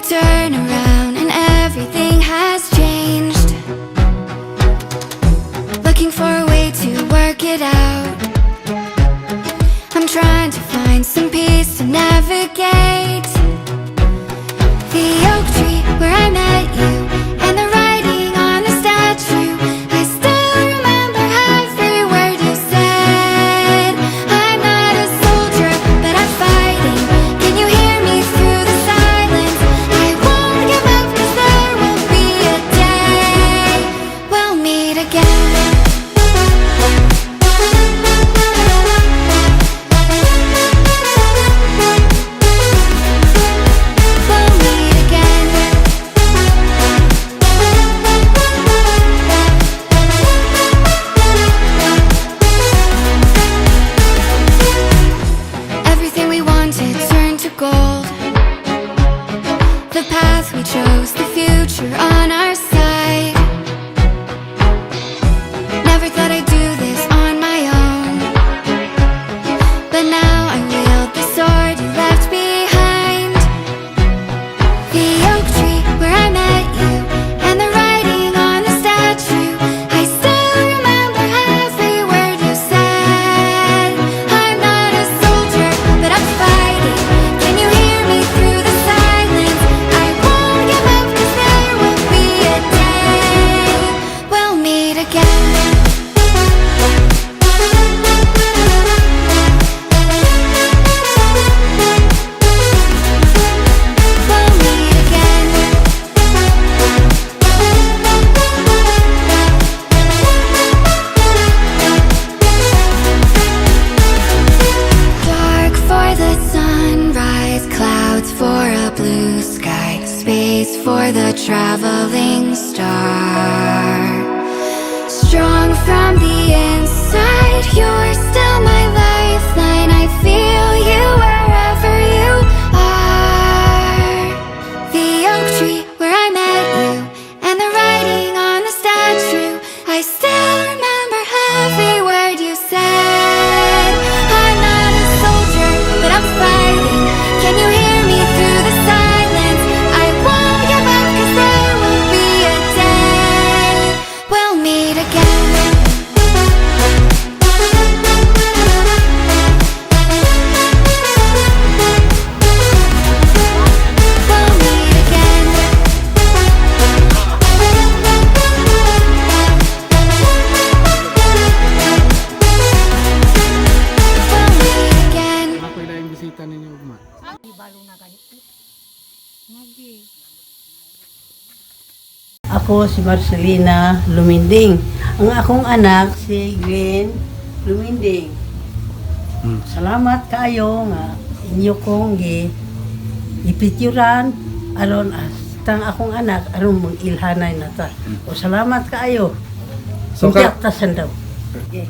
turn around and everything has changed. Looking for a way to work it out. I'm trying to find some peace to navigate. The oak tree where I met you and the writing on the statue, I still remember every word you said. I'm not a soldier, but I'm fighting. Can you hear me through the silence? I won't give up, 'cause there will be a day we'll meet again. Everything we wanted turned to gold. The path we chose, the future on our side. Never thought I'd do this on my own, but now I wield the sword you left behind. The oak tree where I met you and the writing on the statue, I still remember every word you said. I'm not a soldier, but I'm fighting. Can you hear me through the silence? I won't give up, 'cause there will be a day we'll meet again. We'll meet again. Dark for the sunrise, clouds for a blue sky, space for the traveling star. Strong from the inside, you're still my lifeline. I feel you wherever you are. The oak tree where I met you and the writing on the statue, I still remember every word you said. I'm not a soldier, but I'm fighting. Can you hear me through the silence? I won't give up, 'cause there will be a day we'll meet again. We'll meet again. We'll meet again. Ako yung bisita ninyo, ugma. Ako si Marcelina Luminding. Ang akong anak si Glenn Luminding. Salamat kayo nga inyo kong ipituran aron tang akong anak aron mong ilhanay na ta. O salamat kayo. So, Hindi ta sandaw. Okay.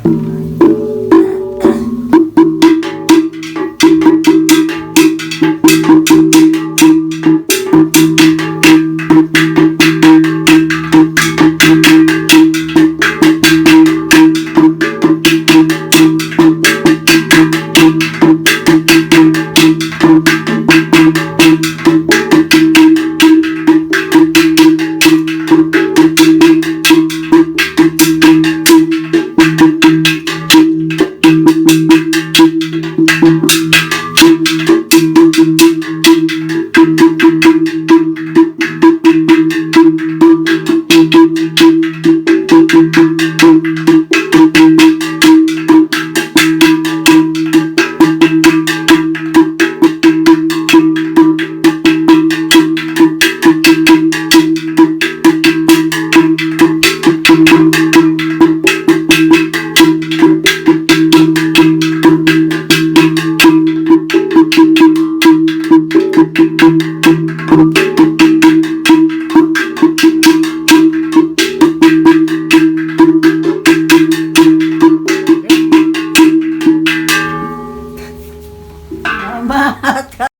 Salamat.